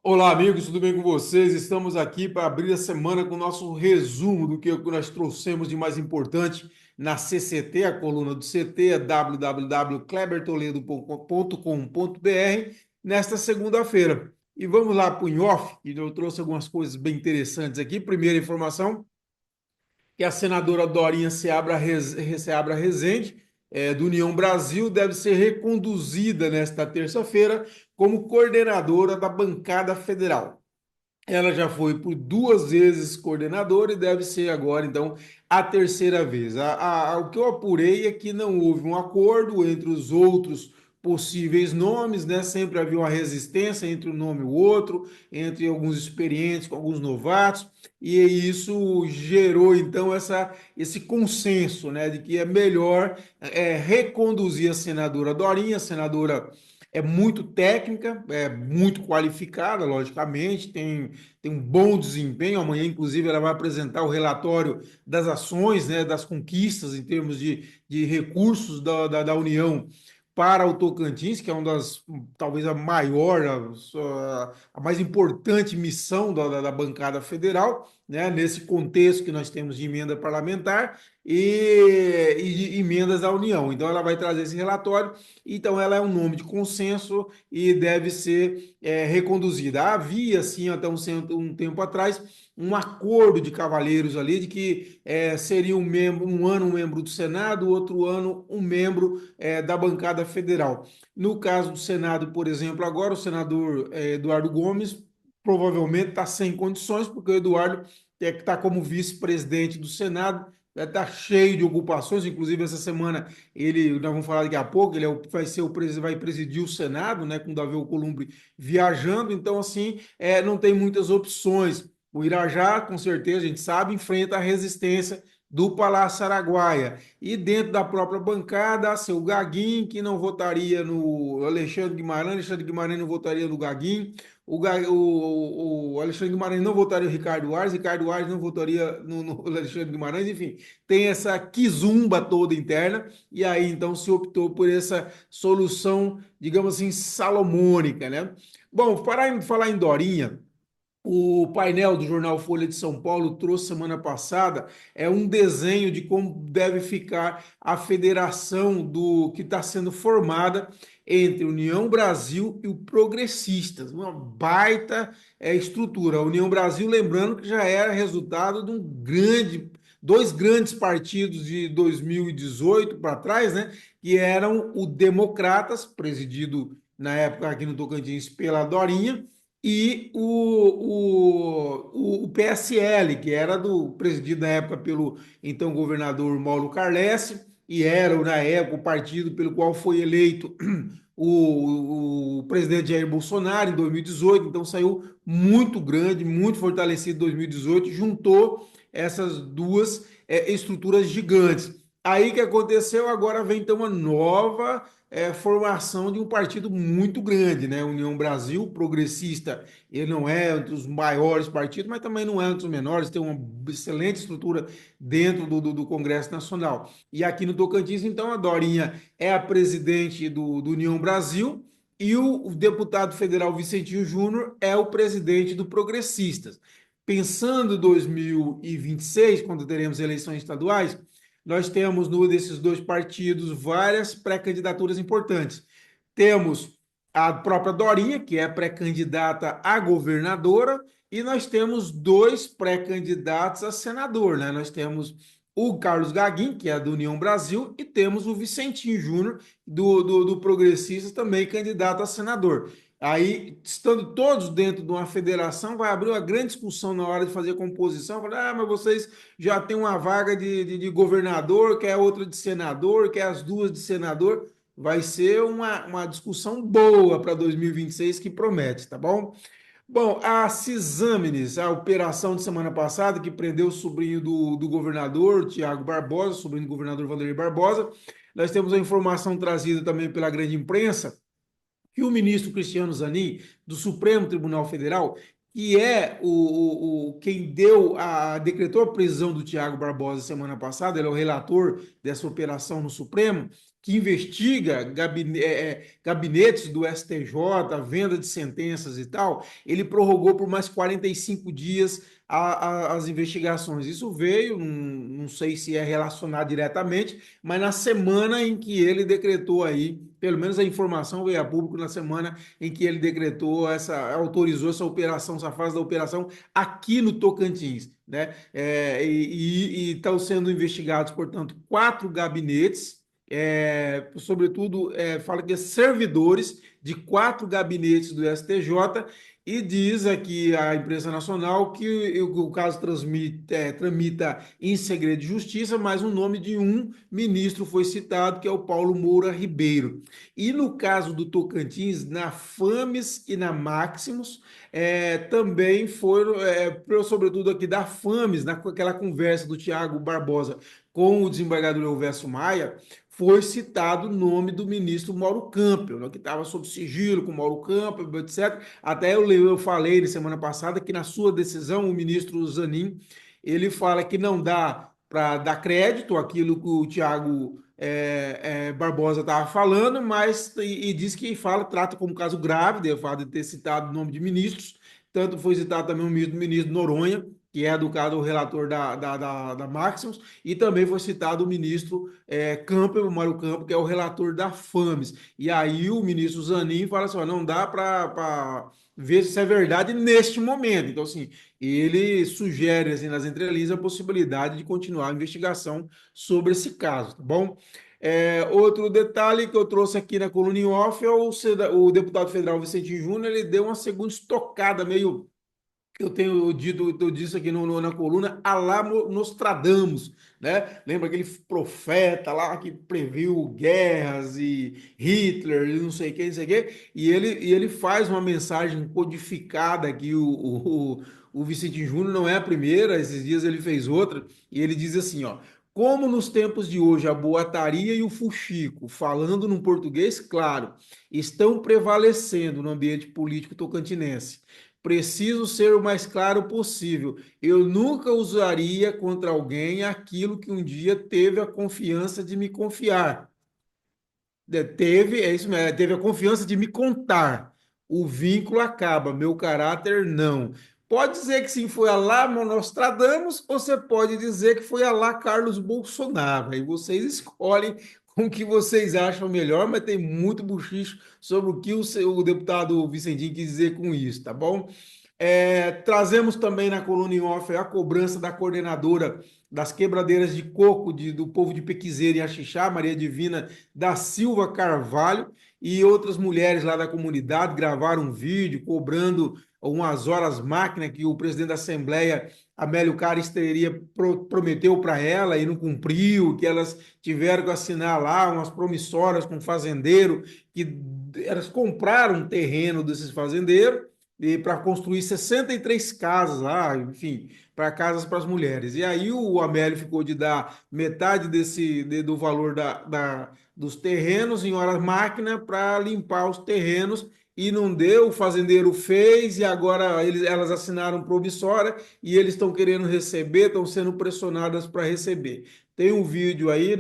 Olá, amigos, tudo bem com vocês? Estamos aqui para abrir a semana com o nosso resumo do que nós trouxemos de mais importante na CCT, a coluna do CT, é www.klebertoledo.com.br, nesta segunda-feira. E vamos lá para o in-off, que eu trouxe algumas coisas bem interessantes aqui. Primeira informação, que a senadora Dorinha Seabra Rezende, do União Brasil, deve ser reconduzida nesta terça-feira como coordenadora da bancada federal. Ela já foi por duas vezes coordenadora e deve ser agora, então, a terceira vez. O que eu apurei é que não houve um acordo entre os outros possíveis nomes, né? Sempre havia uma resistência entre um nome e o outro, entre alguns experientes com alguns novatos, e isso gerou, então, esse consenso, né? De que é melhor reconduzir a senadora Dorinha, a senadora é muito técnica, é muito qualificada, logicamente, tem um bom desempenho. Amanhã, inclusive, ela vai apresentar o relatório das ações, né, das conquistas em termos de recursos da União para o Tocantins, que é uma das, talvez a maior, a mais importante missão da bancada federal, né, nesse contexto que nós temos de emenda parlamentar e de emendas da União. Então, ela vai trazer esse relatório. Então, ela é um nome de consenso e deve ser reconduzida. Havia, sim, até um tempo atrás, um acordo de cavalheiros ali de que seria um ano um membro do Senado, outro ano um membro da bancada federal. No caso do Senado, por exemplo, agora o senador Eduardo Gomes provavelmente está sem condições, porque o Eduardo é que está como vice-presidente do Senado, está cheio de ocupações, inclusive essa semana nós vamos falar daqui a pouco, vai ser vai presidir o Senado, né, com o Davi Alcolumbre viajando, então assim, não tem muitas opções. O Irajá, com certeza, a gente sabe, enfrenta a resistência do Palácio Araguaia. E dentro da própria bancada, seu Gaguinho, que não votaria no Alexandre Guimarães não votaria no Gaguinho, o Alexandre Guimarães não votaria no Ricardo Aires não votaria no Alexandre Guimarães, enfim, tem essa quizumba toda interna, e aí então se optou por essa solução, digamos assim, salomônica, né? Bom, para falar em Dorinha, o painel do jornal Folha de São Paulo trouxe semana passada um desenho de como deve ficar a federação do que está sendo formada entre União Brasil e o Progressistas, uma baita estrutura. A União Brasil, lembrando que já era resultado de dois grandes partidos de 2018 para trás, né? Que eram o Democratas, presidido na época aqui no Tocantins pela Dorinha, e o PSL, que era presidido na época pelo então governador Mauro Carlesse, e era, na época, o partido pelo qual foi eleito o presidente Jair Bolsonaro em 2018, então saiu muito grande, muito fortalecido em 2018, juntou essas duas estruturas gigantes. Aí que aconteceu, agora vem então uma nova formação de um partido muito grande, né? União Brasil, progressista, ele não é entre os maiores partidos, mas também não é entre os menores, tem uma excelente estrutura dentro do Congresso Nacional. E aqui no Tocantins, então, a Dorinha é a presidente do União Brasil e o deputado federal Vicentinho Júnior é o presidente do Progressistas. Pensando em 2026, quando teremos eleições estaduais, nós temos no desses dois partidos várias pré-candidaturas importantes. Temos a própria Dorinha, que é pré-candidata a governadora, e nós temos dois pré-candidatos a senador, né? Nós temos o Carlos Gaguin, que é da União Brasil, e temos o Vicentinho Júnior, do Progressistas, também candidato a senador. Aí, estando todos dentro de uma federação, vai abrir uma grande discussão na hora de fazer composição. Falar, mas vocês já têm uma vaga de governador, quer outra de senador, quer as duas de senador. Vai ser uma discussão boa para 2026 que promete, tá bom? Bom, a Cisâmenes, a operação de semana passada que prendeu o sobrinho do governador, Tiago Barbosa, sobrinho do governador Vanderlei Barbosa, nós temos a informação trazida também pela grande imprensa que o ministro Cristiano Zanin, do Supremo Tribunal Federal, que é quem decretou a prisão do Tiago Barbosa semana passada, ele é o relator dessa operação no Supremo, que investiga gabinetes do STJ, venda de sentenças e tal, ele prorrogou por mais 45 dias as investigações. Isso veio, não sei se é relacionado diretamente, mas na semana em que ele decretou aí, pelo menos a informação veio a público na semana em que ele decretou autorizou essa operação, essa fase da operação aqui no Tocantins, né? E estão sendo investigados, portanto, 4 gabinetes, sobretudo, fala que é servidores de 4 gabinetes do STJ, e diz aqui a imprensa nacional que o caso tramita em segredo de justiça, mas o nome de um ministro foi citado, que é o Paulo Moura Ribeiro. E no caso do Tocantins, na FAMES e na Maximus, também foram, sobretudo aqui da FAMES, naquela conversa do Tiago Barbosa com o desembargador Elvésio Maia, foi citado o nome do ministro Mauro Campbell, né, que estava sob sigilo com Mauro Campbell, etc. Até eu falei na semana passada que na sua decisão o ministro Zanin, ele fala que não dá para dar crédito àquilo que o Tiago Barbosa estava falando, mas e diz que trata como caso grave, de fato de ter citado o nome de ministros. Tanto foi citado também o ministro Noronha, que é o relator da Maximus, e também foi citado o ministro Campbell, o Mário Campbell, que é o relator da FAMES. E aí o ministro Zanin fala assim: ó, não dá para ver se é verdade neste momento. Então, assim, ele sugere assim, nas entrelinhas a possibilidade de continuar a investigação sobre esse caso, tá bom? Outro detalhe que eu trouxe aqui na coluna em off é o deputado federal Vicentinho Júnior. Ele deu uma segunda estocada meio, eu disse aqui na coluna, a lá Nostradamus, né? Lembra aquele profeta lá que previu guerras e Hitler e não sei quem, não sei quem, e ele faz uma mensagem codificada aqui, o Vicente Júnior não é a primeira, esses dias ele fez outra, e ele diz assim, ó: como nos tempos de hoje a boataria e o fuxico, falando num português claro, estão prevalecendo no ambiente político tocantinense, preciso ser o mais claro possível. Eu nunca usaria contra alguém aquilo que um dia teve a confiança de me confiar. É isso mesmo, teve a confiança de me contar. O vínculo acaba, meu caráter não. Pode dizer que sim, foi a lá Nostradamus, ou você pode dizer que foi a lá Carlos Bolsonaro. Aí vocês escolhem com o que vocês acham melhor, mas tem muito buchicho sobre o que o deputado Vicentinho quis dizer com isso, tá bom? Trazemos também na coluna em off a cobrança da coordenadora das quebradeiras de coco do povo de Pequizeira e Axixá, Maria Divina da Silva Carvalho, e outras mulheres lá da comunidade gravaram um vídeo cobrando umas horas máquina que o presidente da Assembleia, Amélio Caris, prometeu para ela e não cumpriu, que elas tiveram que assinar lá umas promissórias com fazendeiro, que elas compraram um terreno desses fazendeiros para construir 63 casas lá, enfim, para casas para as mulheres. E aí o Amélio ficou de dar metade do valor dos terrenos em horas máquina para limpar os terrenos, e não deu, o fazendeiro fez, e agora elas assinaram promissória e eles estão querendo receber, estão sendo pressionadas para receber. Tem um vídeo aí,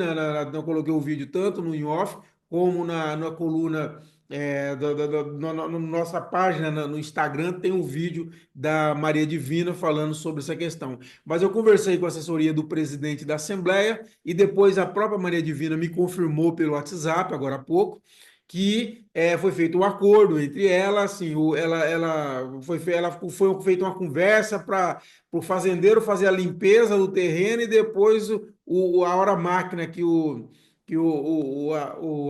eu coloquei o vídeo tanto no in-off como na coluna, na nossa página no Instagram, tem um vídeo da Maria Divina falando sobre essa questão. Mas eu conversei com a assessoria do presidente da Assembleia e depois a própria Maria Divina me confirmou pelo WhatsApp, agora há pouco, que foi feito um acordo entre elas, assim, ela foi feita uma conversa para o fazendeiro fazer a limpeza do terreno, e depois a hora máquina que o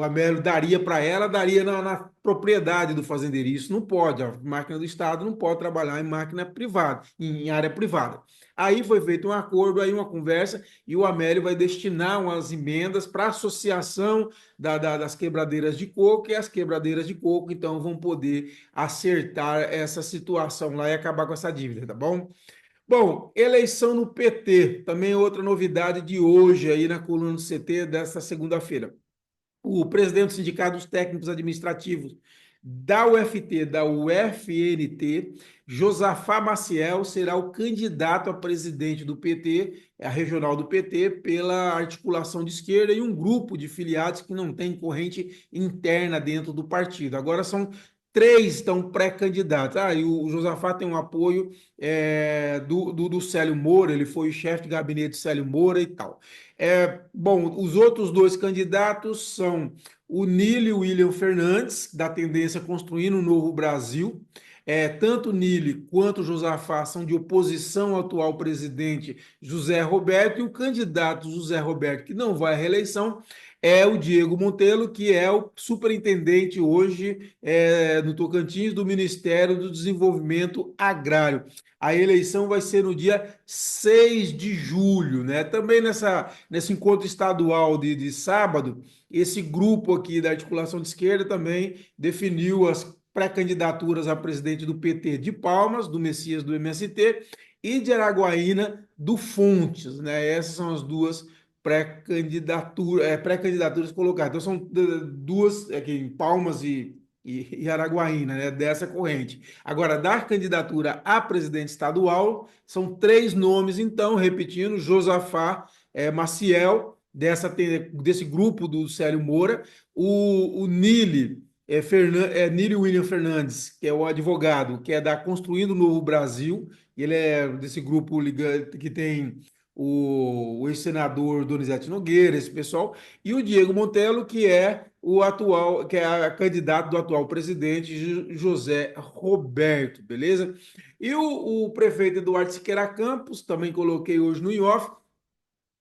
Amélio daria para ela, daria na propriedade do fazendeiro. Isso não pode, a máquina do Estado não pode trabalhar em máquina privada, em área privada. Aí foi feito um acordo, aí uma conversa, e o Amélio vai destinar umas emendas para a associação das quebradeiras de coco, e as quebradeiras de coco, então, vão poder acertar essa situação lá e acabar com essa dívida, tá bom? Bom, eleição no PT, também outra novidade de hoje aí na coluna do CT desta segunda-feira. O presidente do Sindicato dos Técnicos Administrativos, Da UFT, da UFNT, Josafá Maciel será o candidato a presidente do PT, a regional do PT, pela articulação de esquerda e um grupo de filiados que não tem corrente interna dentro do partido. Agora são três estão pré-candidatos. E o Josafá tem um apoio do Célio Moura, ele foi o chefe de gabinete do Célio Moura e tal. Bom, os outros dois candidatos são o Nili William Fernandes, da tendência Construindo um Novo Brasil. Tanto Nili quanto Josafá são de oposição ao atual presidente José Roberto, e o candidato José Roberto, que não vai à reeleição, é o Diego Monteiro, que é o superintendente hoje no Tocantins do Ministério do Desenvolvimento Agrário. A eleição vai ser no dia 6 de julho, né? Também nesse encontro estadual de sábado, esse grupo aqui da articulação de esquerda também definiu as pré-candidaturas a presidente do PT de Palmas, do Messias do MST, e de Araguaína do Fontes, né? Essas são as duas pré-candidaturas colocadas. Então são duas aqui em Palmas e Araguaína, né, dessa corrente. Agora, da candidatura a presidente estadual, são três nomes, então, repetindo: Josafá Maciel, desse grupo do Célio Moura, o Nili, Nili William Fernandes, que é o advogado, que é da Construindo o Novo Brasil, ele é desse grupo que tem o ex-senador Donizete Nogueira, esse pessoal, e o Diego Monteiro, que é o atual, que é a candidato do atual presidente José Roberto, beleza? E o prefeito Eduardo Siqueira Campos, também coloquei hoje no IOF,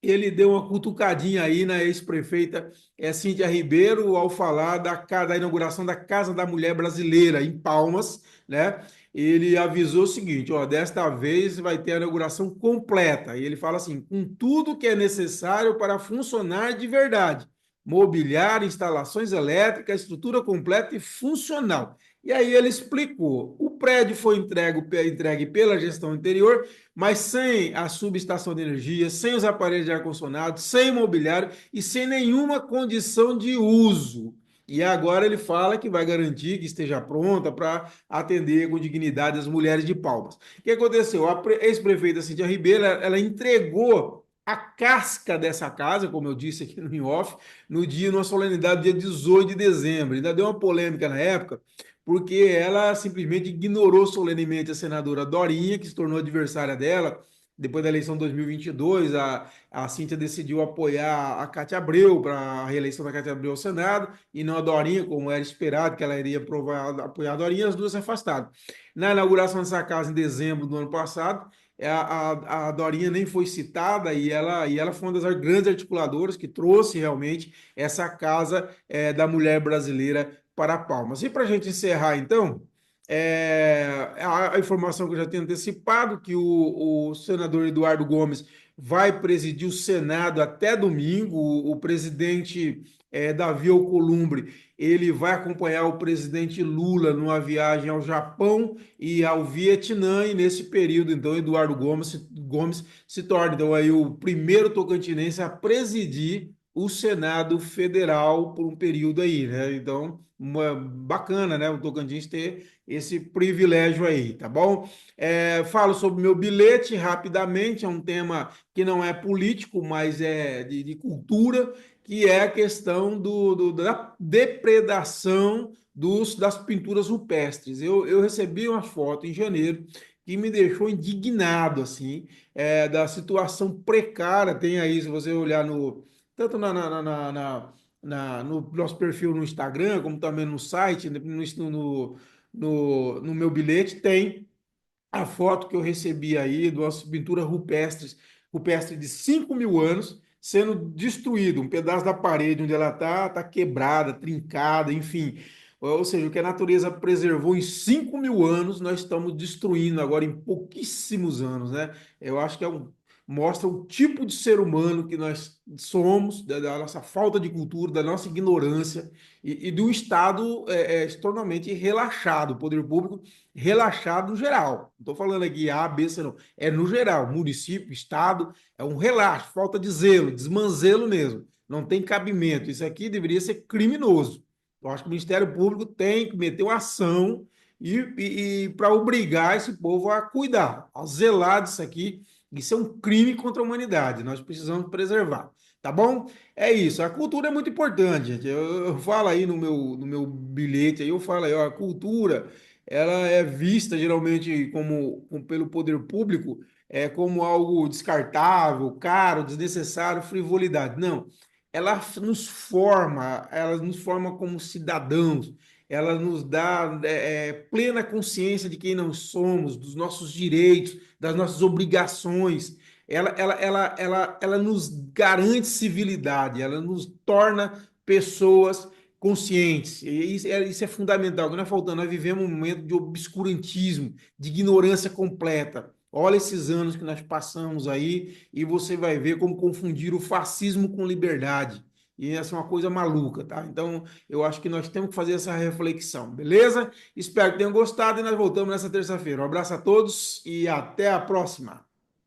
ele deu uma cutucadinha aí na ex-prefeita Cíntia Ribeiro ao falar da inauguração da Casa da Mulher Brasileira em Palmas, né? Ele avisou o seguinte: ó, desta vez vai ter a inauguração completa. E ele fala assim: com tudo que é necessário para funcionar de verdade: mobiliário, instalações elétricas, estrutura completa e funcional. E aí ele explicou: o prédio foi entregue pela gestão anterior, mas sem a subestação de energia, sem os aparelhos de ar-condicionado, sem mobiliário e sem nenhuma condição de uso. E agora ele fala que vai garantir que esteja pronta para atender com dignidade as mulheres de Palmas. O que aconteceu? A ex-prefeita Cíntia Ribeiro, ela entregou a casca dessa casa, como eu disse aqui no off, numa solenidade, dia 18 de dezembro. Ainda deu uma polêmica na época, porque ela simplesmente ignorou solenemente a senadora Dorinha, que se tornou adversária dela. Depois da eleição de 2022, a Cíntia decidiu apoiar a Cátia Abreu para a reeleição da Cátia Abreu ao Senado, e não a Dorinha, como era esperado, que ela iria apoiar a Dorinha, as duas se afastaram. Na inauguração dessa casa, em dezembro do ano passado, a Dorinha nem foi citada, e ela foi uma das grandes articuladoras que trouxe realmente essa casa da mulher brasileira para Palmas. E para a gente encerrar, então, a informação que eu já tinha antecipado, que o senador Eduardo Gomes vai presidir o Senado até domingo. O presidente Davi Alcolumbre, ele vai acompanhar o presidente Lula numa viagem ao Japão e ao Vietnã, e nesse período, então, Eduardo Gomes se torna, então, aí o primeiro tocantinense a presidir o Senado Federal por um período aí, né? Então, bacana, né? O Tocantins ter esse privilégio aí, tá bom? Falo sobre meu bilhete rapidamente, é um tema que não é político, mas é de cultura, que é a questão da depredação das pinturas rupestres. Eu recebi uma foto em janeiro que me deixou indignado, assim, da situação precária. Tem aí, se você olhar tanto no nosso perfil no Instagram, como também no site, no meu bilhete, tem a foto que eu recebi aí de umas pinturas rupestre de 5.000 anos sendo destruído, um pedaço da parede onde ela tá quebrada, trincada, enfim. Ou seja, o que a natureza preservou em 5.000 anos, nós estamos destruindo agora em pouquíssimos anos, né? Eu acho que mostra o tipo de ser humano que nós somos, da nossa falta de cultura, da nossa ignorância e do Estado extremamente relaxado, o poder público relaxado no geral. Não estou falando aqui A, B, C, não. É no geral, município, Estado, é um relaxo, falta de zelo, desmanzelo mesmo. Não tem cabimento. Isso aqui deveria ser criminoso. Eu acho que o Ministério Público tem que meter uma ação e para obrigar esse povo a cuidar, a zelar disso aqui. Isso é um crime contra a humanidade. Nós precisamos preservar. Tá bom? É isso. A cultura é muito importante, gente. Eu falo aí no meu bilhete, aí eu falo aí, ó, a cultura ela é vista geralmente pelo poder público como algo descartável, caro, desnecessário, frivolidade. Não, ela nos forma como cidadãos, ela nos dá plena consciência de quem nós somos, dos nossos direitos, das nossas obrigações. Ela nos garante civilidade, ela nos torna pessoas conscientes. E isso é fundamental. Não é faltando, nós vivemos um momento de obscurantismo, de ignorância completa. Olha esses anos que nós passamos aí e você vai ver como confundir o fascismo com liberdade. E essa é uma coisa maluca, tá? Então, eu acho que nós temos que fazer essa reflexão, beleza? Espero que tenham gostado e nós voltamos nessa terça-feira. Um abraço a todos e até a próxima.